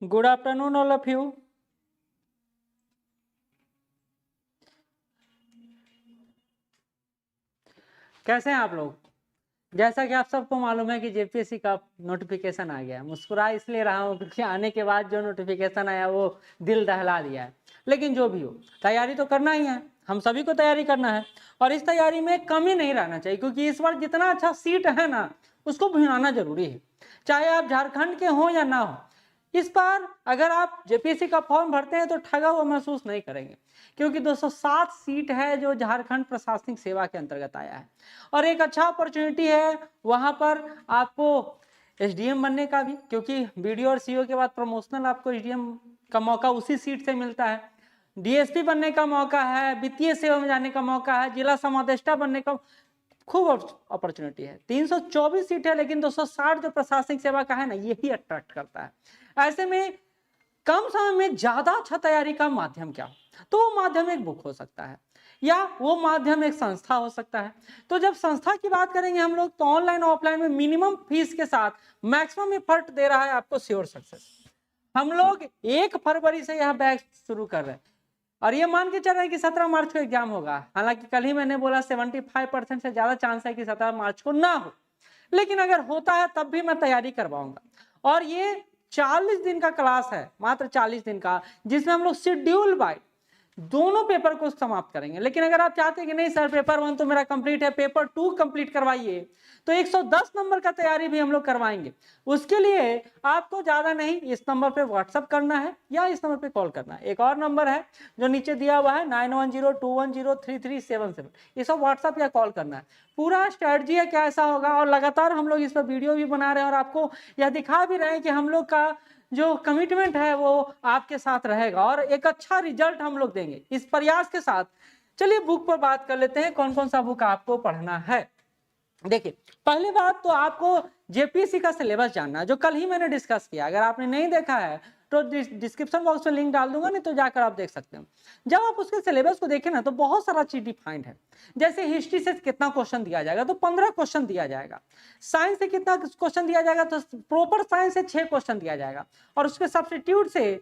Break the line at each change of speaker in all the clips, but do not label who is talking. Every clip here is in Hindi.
Good afternoon all of you. कैसे हैं आप लोग? जैसा कि आप सबको मालूम है कि जेपीएससी का नोटिफिकेशन आ गया है। मुस्कुरा इसलिए रहा हूँ क्योंकि आने के बाद जो नोटिफिकेशन आया वो दिल दहला दिया है। लेकिन जो भी हो, तैयारी तो करना ही है, हम सभी को तैयारी करना है और इस तैयारी में कमी नहीं रहना चाहिए, क्योंकि इस बार जितना अच्छा सीट है ना उसको भुनाना जरूरी है, चाहे आप झारखंड के हो या ना हो। इस बार अगर आप जेपीएससी का फॉर्म भरते हैं तो ठगा हुआ महसूस नहीं करेंगे, क्योंकि 207 सीट है जो झारखंड प्रशासनिक सेवा के अंतर्गत आया है और एक अच्छा अपॉर्चुनिटी है वहां पर आपको एसडीएम बनने का भी, क्योंकि बीडीओ और सीओ के बाद प्रमोशनल आपको एसडीएम का मौका उसी सीट से मिलता है। डीएसपी बनने का मौका है, वित्तीय सेवा में जाने का मौका है, जिला समादेष्टा बनने का खूब अपॉर्चुनिटी है। 324 सीट है, लेकिन 260 जो प्रशासनिक सेवा का है ना, यही अट्रैक्ट करता है। ऐसे में कम समय में ज्यादा अच्छा तैयारी का माध्यम क्या हो? तो वो माध्यम एक बुक हो सकता है या वो माध्यम एक संस्था हो सकता है। तो जब संस्था की बात करेंगे हम लोग, तो ऑनलाइन ऑफलाइन में मिनिमम फीस के साथ मैक्सिमम एफर्ट दे रहा है आपको श्योर सक्सेस। हम लोग 1 फरवरी से यह बैच शुरू कर रहे हैं और ये मान के चल रहे हैं कि 17 मार्च को एग्जाम होगा। हालांकि कल ही मैंने बोला 75% से ज्यादा चांस है कि 17 मार्च को ना हो, लेकिन अगर होता है तब भी मैं तैयारी करवाऊंगा। और ये 40 दिन का क्लास है, मात्र 40 दिन का, जिसमें हम लोग शेड्यूल बाय दोनों पेपर को समाप्त करेंगे। लेकिन अगर आप चाहते हैं कि नहीं सर पेपर 1 तो मेरा कंप्लीट है, पेपर 2 कंप्लीट करवाइए, तो 110 नंबर का तैयारी भी हम लोग करवाएंगे। उसके लिए आपको ज्यादा नहीं, इस नंबर पे व्हाट्सअप करना है या इस नंबर पे कॉल करना है। एक और नंबर है जो नीचे दिया हुआ है 9102103377, ये सब व्हाट्सअप या कॉल करना है। पूरा स्ट्रेटजी है क्या ऐसा होगा, और लगातार हम लोग इस पर वीडियो भी बना रहे हैं और आपको यह दिखा भी रहे हैं कि हम लोग का जो कमिटमेंट है वो आपके साथ रहेगा और एक अच्छा रिजल्ट हम लोग देंगे इस प्रयास के साथ। चलिए बुक पर बात कर लेते हैं, कौन कौन सा बुक आपको पढ़ना है। देखिए, पहली बात तो आपको जेपीएससी का सिलेबस जानना है, जो कल ही मैंने डिस्कस किया। अगर आपने नहीं देखा है तो डिस्क्रिप्शन बॉक्स में लिंक डाल दूंगा, नहीं तो जाकर आप देख सकते हैं। जब आप उसके सिलेबस को देखें ना तो बहुत सारा चीज डिफाइंड है। जैसे हिस्ट्री से कितना क्वेश्चन दिया जाएगा, तो 15 क्वेश्चन दिया जाएगा। साइंस से कितना क्वेश्चन दिया जाएगा, तो प्रॉपर साइंस से 6 क्वेश्चन दिया जाएगा और उसके सब्स्टिट्यूट से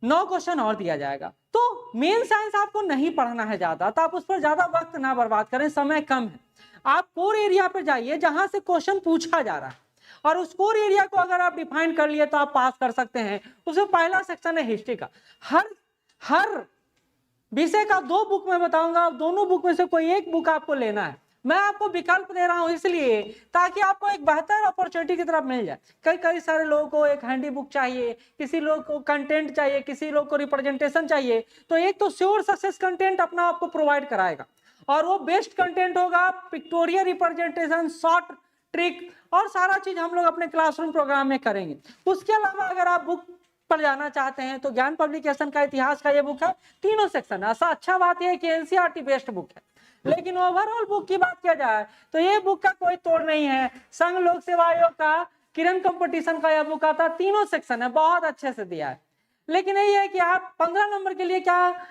9 क्वेश्चन और दिया जाएगा। तो मेन साइंस आपको नहीं पढ़ना है ज्यादा, तो आप उस पर ज्यादा वक्त ना बर्बाद करें, समय कम है। आप कोर एरिया पर जाइए जहां से क्वेश्चन पूछा जा रहा है, और उस कोर एरिया को अगर आप डिफाइन कर लिए तो आप पास कर सकते हैं। उसमें पहला सेक्शन है हिस्ट्री का। हर विषय का 2 बुक में बताऊंगा, दोनों बुक में से कोई एक बुक आपको लेना है। मैं आपको विकल्प दे रहा हूं इसलिए ताकि आपको एक बेहतर अपॉर्चुनिटी की तरफ मिल जाए। कई सारे लोगों को एक हैंडी बुक चाहिए, किसी लोग को कंटेंट चाहिए, किसी लोग को रिप्रेजेंटेशन चाहिए। तो एक तो श्योर सक्सेस कंटेंट अपना आपको प्रोवाइड कराएगा और वो बेस्ट कंटेंट होगा। पिक्टोरियल रिप्रेजेंटेशन, शॉर्ट ट्रिक और सारा चीज हम लोग अपने क्लासरूम प्रोग्राम में करेंगे। उसके अलावा अगर आप बुक पर जाना चाहते हैं तो ज्ञान पब्लिकेशन का इतिहास का ये बुक है, तीनों सेक्शन। ऐसा अच्छा बात यह है कि एनसीईआरटी बेस्ट बुक है। लेकिन ओवरऑल बुक की बात किया जाए तो ये बुक का कोई तोड़ नहीं है। संघ लोक सेवा आयोग का किरण कंपटीशन का यह बुक आता, तीनों सेक्शन है, बहुत अच्छे से दिया है। लेकिन यही है कि आप 15 नंबर के लिए क्या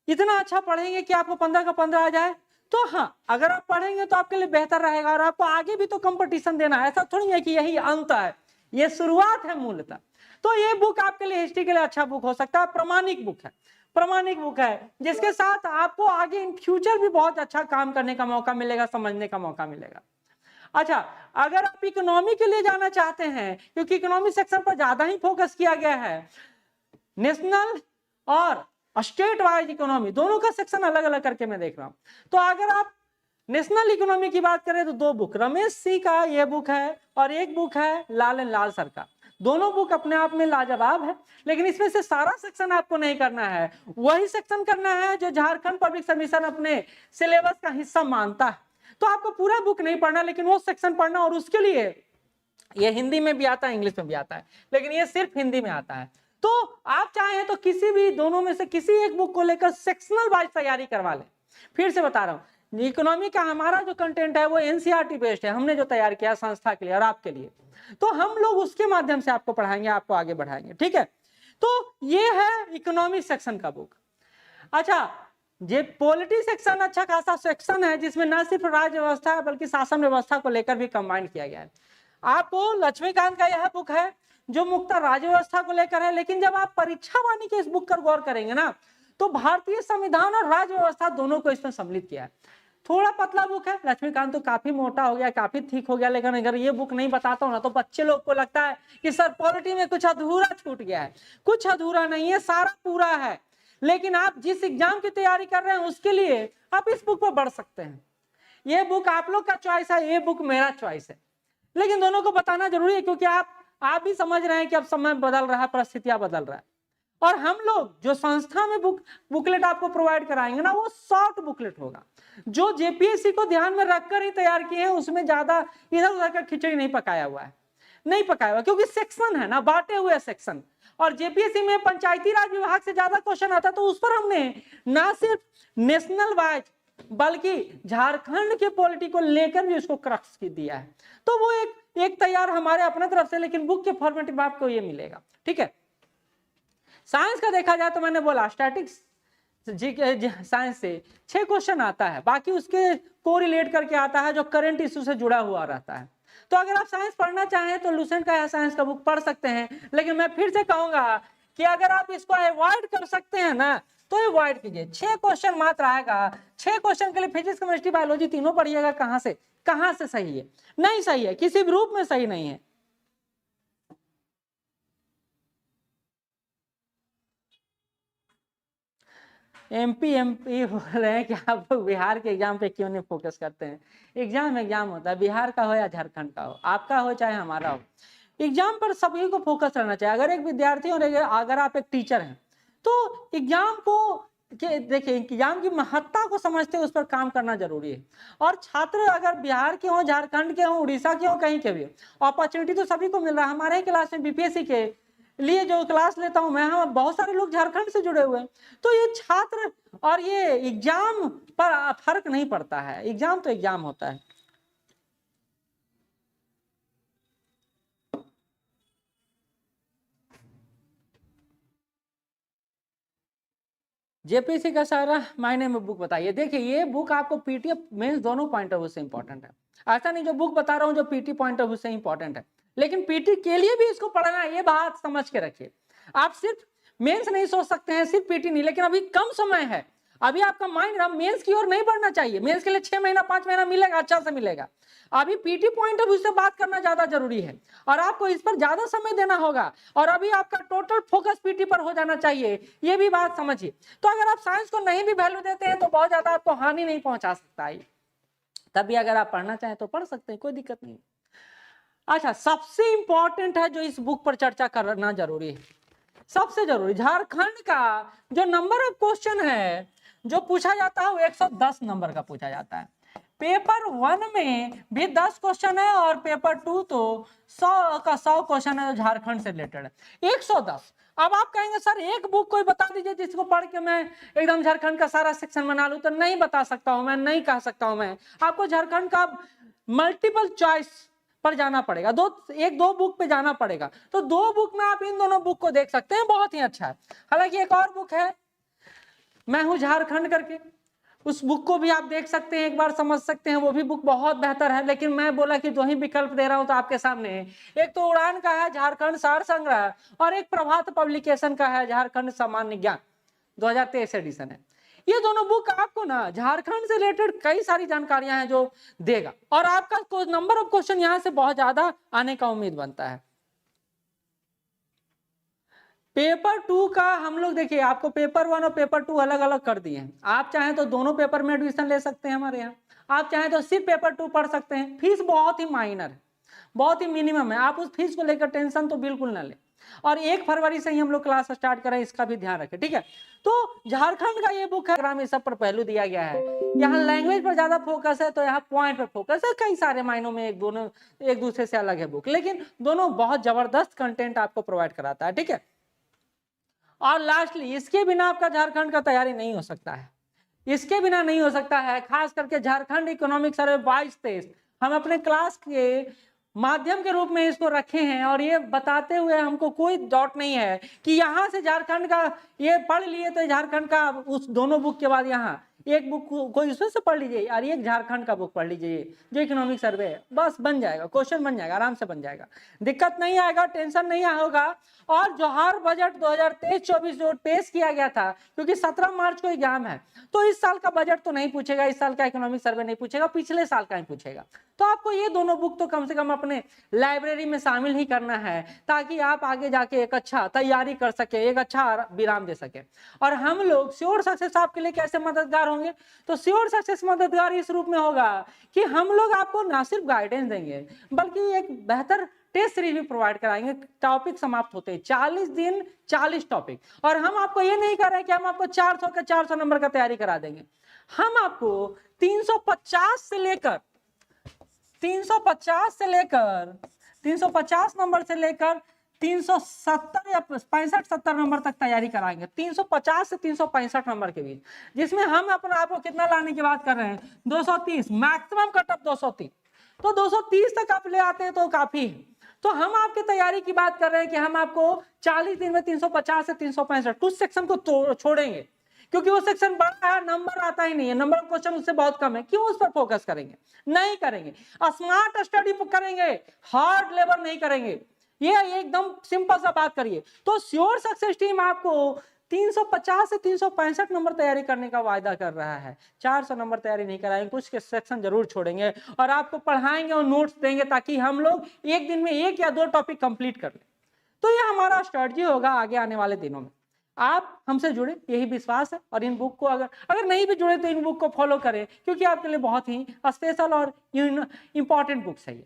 इतना अच्छा पढ़ेंगे कि आपको 15 का 15 आ जाए? तो हाँ, अगर आप पढ़ेंगे तो आपके लिए बेहतर रहेगा और आपको आगे भी तो कंपटीशन देना है। ऐसा थोड़ी है कि यही अंत है, ये शुरुआत है मूलतः। तो ये बुक आपके लिए हिस्ट्री के लिए अच्छा बुक हो सकता है। प्रामाणिक बुक है, प्रामाणिक बुक है, जिसके साथ आपको आगे इन फ्यूचर भी बहुत अच्छा काम करने का मौका मिलेगा, समझने का मौका मिलेगा। अच्छा, अगर आप इकोनॉमी के लिए जाना चाहते हैं, क्योंकि इकोनॉमी सेक्शन पर ज्यादा ही फोकस किया गया है, नेशनल और स्टेट वाइज इकोनॉमी दोनों का सेक्शन अलग अलग करके मैं देख रहा हूं। तो अगर आप नेशनल इकोनॉमी की बात करें तो 2 बुक, रमेश सी का ये बुक है और एक बुक है लाल एंड लाल सर का। दोनों बुक अपने आप में लाजवाब है, लेकिन इसमें से सारा सेक्शन आपको नहीं करना है। वही सेक्शन करना है जो झारखंड पब्लिक सर्विस अपने सिलेबस का हिस्सा मानता है। तो आपको पूरा बुक नहीं पढ़ना, लेकिन वो सेक्शन पढ़ना, और उसके लिए ये हिंदी में भी आता है, इंग्लिश में भी आता है, लेकिन ये सिर्फ हिंदी में आता है। तो आप चाहें तो किसी भी दोनों में से किसी एक बुक को लेकर सेक्शनल वाइज तैयारी करवा लें। फिर से बता रहा हूं, इकोनॉमी का हमारा जो कंटेंट है वो एनसीईआरटी बेस्ड है, हमने जो तैयार किया संस्था के लिए और आपके लिए। तो हम लोग उसके माध्यम से आपको पढ़ाएंगे, आपको आगे बढ़ाएंगे, ठीक है। तो ये है इकोनॉमिक सेक्शन का बुक। अच्छा, ये पॉलिटी सेक्शन अच्छा खासा सेक्शन है, जिसमें न सिर्फ राज्य व्यवस्था बल्कि शासन व्यवस्था को लेकर भी कंबाइन किया गया है। आपको लक्ष्मीकांत का यह बुक है जो मुख्यतः राज्य व्यवस्था को लेकर है। लेकिन जब आप परीक्षा वाणी के इस बुक पर गौर करेंगे ना, तो भारतीय संविधान और राज्य व्यवस्था दोनों को इसमें सम्मिलित किया है। थोड़ा पतला बुक है, लक्ष्मीकांत तो काफी मोटा हो गया, काफी थिक हो गया, लेकिन अगर ये बुक नहीं बताता हूं ना तो बच्चे लोग को लगता है कि सर पॉलिटी में कुछ अधूरा छूट गया है। कुछ अधूरा नहीं है, सारा पूरा है। लेकिन आप जिस एग्जाम की तैयारी कर रहे हैं उसके लिए आप इस बुक पर बढ़ सकते हैं। ये बुक आप लोग का चॉइस है, ये बुक मेरा चॉइस है, लेकिन दोनों को बताना जरूरी है, क्योंकि आप भी समझ रहे हैं कि अब समय बदल रहा है, परिस्थितियां बदल रहा है। और हम लोग जो संस्था में बुकलेट आपको प्रोवाइड कराएंगे ना, वो शॉर्ट बुकलेट होगा, जो जेपीएससी को ध्यान में रखकर ही तैयार किए हैं। उसमें ज्यादा इधर उधर का खिचड़ी नहीं पकाया हुआ है, नहीं पकाया हुआ, क्योंकि सेक्शन है ना, बांटे हुए सेक्शन। और जेपीएससी में पंचायती राज विभाग से ज्यादा क्वेश्चन आता है, तो उस पर हमने ना सिर्फ नेशनल वाइज बल्कि झारखंड के पॉलिटी को लेकर भी उसको क्रक्स की दिया है। तो वो एक तैयार हमारे अपने तरफ से, लेकिन बुक के फॉर्मेट में आपको ये मिलेगा। ठीक है, साइंस का देखा जाए तो मैंने बोला स्टैटिक्स साइंस से 6 क्वेश्चन आता है, बाकी उसके कोरिलेट करके आता है जो करंट इश्यू से जुड़ा हुआ रहता है। तो अगर आप साइंस पढ़ना चाहें तो लुसेंट का साइंस का बुक पढ़ सकते हैं। लेकिन मैं फिर से कहूंगा कि अगर आप इसको अवॉइड कर सकते हैं ना तो अवॉइड कीजिए। 6 क्वेश्चन मात्र आएगा, 6 क्वेश्चन के लिए फिजिक्स केमिस्ट्री बायोलॉजी तीनों पढ़िएगा। कहां से सही है? नहीं सही है, किसी भी रूप में सही नहीं है। एमपी हो रहे हैं कि आप बिहार के एग्जाम पे क्यों नहीं फोकस करते हैं? एग्जाम होता है, बिहार का हो या झारखंड का हो, आपका हो चाहे हमारा हो, एग्जाम पर सभी को फोकस रहना चाहिए। अगर एक विद्यार्थी और अगर आप एक टीचर हैं तो एग्जाम को देखिए, एग्जाम की महत्ता को समझते उस पर काम करना जरूरी है। और छात्र अगर बिहार के हो, झारखंड के हो, उड़ीसा के हो, कहीं के भी हो, अपॉर्चुनिटी तो सभी को मिल रहा है। हमारे ही क्लास में बीपीएससी के लिए जो क्लास लेता हूं मैं, हम बहुत सारे लोग झारखंड से जुड़े हुए हैं। तो ये छात्र और ये एग्जाम पर फर्क नहीं पड़ता है, एग्जाम तो एग्जाम होता है। जेपीसी का सारा मायने में बुक बताइए। देखिए, ये बुक आपको पीटीएफ मेंस दोनों पॉइंट ऑफ व्यू से इंपॉर्टेंट है। ऐसा नहीं जो बुक बता रहा हूं जो पीटी पॉइंट ऑफ व्यू से इंपॉर्टेंट है, लेकिन पीटी के लिए भी इसको पढ़ना है, ये बात समझ के रखिए। आप सिर्फ मेंस नहीं सोच सकते हैं, सिर्फ पीटी नहीं, लेकिन अभी कम समय है, अभी आपका माइंड मेंस की ओर नहीं बढ़ना चाहिए। मेंस के लिए 6 महीना 5 महीना मिलेगा, अच्छा से मिलेगा। अभी पीटी पॉइंट ऑफ व्यू से बात करना ज्यादा जरूरी है और आपको इस पर ज्यादा समय देना होगा। और अभी आपका टोटल फोकस पीटी पर हो जाना चाहिए, ये भी बात समझिए। तो अगर आप साइंस को नहीं भी वैल्यू देते हैं तो बहुत ज्यादा आपको हानि नहीं पहुंचा सकता है। तभी अगर आप पढ़ना चाहें तो पढ़ सकते हैं, कोई दिक्कत नहीं। अच्छा, सबसे इंपॉर्टेंट है जो इस बुक पर चर्चा करना जरूरी है, सबसे जरूरी, झारखंड का जो नंबर ऑफ क्वेश्चन है जो पूछा जाता है वो 110 नंबर का पूछा जाता है। पेपर 1 में भी 10 क्वेश्चन है और पेपर 2 तो 100 का 100 क्वेश्चन है जो झारखंड से रिलेटेड है, 110। अब आप कहेंगे सर एक बुक कोई बता दीजिए जिसको पढ़ के मैं एकदम झारखंड का सारा सेक्शन बना लूं। तो नहीं बता सकता हूं मैं, नहीं कह सकता हूं मैं। आपको झारखंड का मल्टीपल चॉइस पर जाना पड़ेगा, एक दो बुक पे जाना पड़ेगा। तो 2 बुक में आप इन दोनों बुक को देख सकते हैं, बहुत ही अच्छा है। हालांकि एक और बुक है मैं हूं झारखंड करके, उस बुक को भी आप देख सकते हैं, एक बार समझ सकते हैं, वो भी बुक बहुत बेहतर है। लेकिन मैं बोला कि 2 ही विकल्प दे रहा हूं तो आपके सामने, एक तो उड़ान का है झारखंड सार संग्रह, और एक प्रभात पब्लिकेशन का है झारखंड सामान्य ज्ञान 2023 एडिशन है। ये दोनों बुक आपको ना झारखंड से रिलेटेड कई सारी जानकारियां हैं जो देगा, और आपका नंबर ऑफ क्वेश्चन यहां से बहुत ज्यादा आने का उम्मीद बनता है। पेपर 2 का हम लोग देखिए, आपको पेपर 1 और पेपर 2 अलग अलग कर दिए हैं। आप चाहें तो दोनों पेपर में एडमिशन ले सकते हैं हमारे यहाँ, आप चाहें तो सिर्फ पेपर 2 पढ़ सकते हैं। फीस बहुत ही माइनर है, बहुत ही मिनिमम है, आप उस फीस को लेकर टेंशन तो बिल्कुल ना ले। और 1 फरवरी से ही हम लोग क्लास स्टार्ट करें, इसका भी ध्यान रखें, ठीक है। तो झारखंड का ये बुक है, ग्राम सब पर पहलू दिया गया है। यहाँ लैंग्वेज पर ज्यादा फोकस है तो यहाँ पॉइंट पर फोकस है। कई सारे मायनों में एक दूसरे से अलग है बुक, लेकिन दोनों बहुत जबरदस्त कंटेंट आपको प्रोवाइड कराता है, ठीक है। और लास्टली, इसके बिना आपका झारखंड का तैयारी नहीं हो सकता है, इसके बिना नहीं हो सकता है। खास करके झारखंड इकोनॉमिक सर्वे 22-23 हम अपने क्लास के माध्यम के रूप में इसको रखे हैं, और ये बताते हुए हमको कोई डाउट नहीं है कि यहाँ से झारखंड का ये पढ़ लिए तो झारखंड का उस दोनों बुक के बाद यहाँ एक बुक को इसमें से पढ़ लीजिए और एक झारखंड का बुक पढ़ लीजिए जो इकोनॉमिक सर्वे है, बस बन जाएगा, क्वेश्चन बन जाएगा, आराम से बन जाएगा, दिक्कत नहीं आएगा, टेंशन नहीं होगा। और जोहार बजट 2023-24 जो पेश किया गया था, क्योंकि 17 मार्च को एग्जाम है, तो इस साल का बजट तो नहीं पूछेगा, इस साल का इकोनॉमिक सर्वे नहीं पूछेगा, पिछले साल का ही पूछेगा। तो आपको ये दोनों बुक तो कम से कम अपने लाइब्रेरी में शामिल ही करना है, ताकि आप आगे जाके एक अच्छा तैयारी कर सके, एक अच्छा विराम दे सके। और हम लोग श्योर सक्सेस आपके लिए कैसे मददगार होंगे, तो श्योर सक्सेस मददगार इस रूप में होगा कि हम लोग आपको ना सिर्फ गाइडेंस देंगे बल्कि एक बेहतर टेस्ट सीरीज भी प्रोवाइड कराएंगे। टॉपिक समाप्त होते हैं, 40 दिन 40 टॉपिक, और हम आपको ये नहीं कर रहे कि हम आपको 400 के 400 नंबर का तैयारी करा देंगे। हम आपको 350 नंबर से लेकर 370 या 65-70 नंबर तक तैयारी कराएंगे, 350 से 365 नंबर के बीच, जिसमें हम अपना आपको कितना लाने की बात कर रहे हैं, 230, मैक्सिमम कटअप 230। तो 230 तक आप ले आते हैं तो काफी है। तो हम आपकी तैयारी की बात कर रहे हैं कि हम आपको 40 दिन में 350 से 365 कुछ सेक्शन को छोड़ेंगे, क्योंकि वो सेक्शन बड़ा है, नंबर आता ही नहीं है, नंबर क्वेश्चन उससे बहुत कम है, क्यों उस पर फोकस करेंगे, नहीं करेंगे। स्मार्ट स्टडी करेंगे, हार्ड लेबर नहीं करेंगे, ये एकदम सिंपल सा बात करिए। तो श्योर सक्सेस टीम आपको 350 से 365 नंबर तैयारी करने का वायदा कर रहा है। 400 नंबर तैयारी नहीं कराएंगे, कुछ के सेक्शन जरूर छोड़ेंगे और आपको पढ़ाएंगे और नोट्स देंगे, ताकि हम लोग एक दिन में 1 या 2 टॉपिक कंप्लीट कर लें। तो ये हमारा स्ट्रेटजी होगा आगे आने वाले दिनों में। आप हमसे जुड़े, यही विश्वास है। और इन बुक को अगर नहीं भी जुड़े तो इन बुक को फॉलो करें, क्योंकि आपके लिए बहुत ही स्पेशल और इंपॉर्टेंट बुक्स है ये।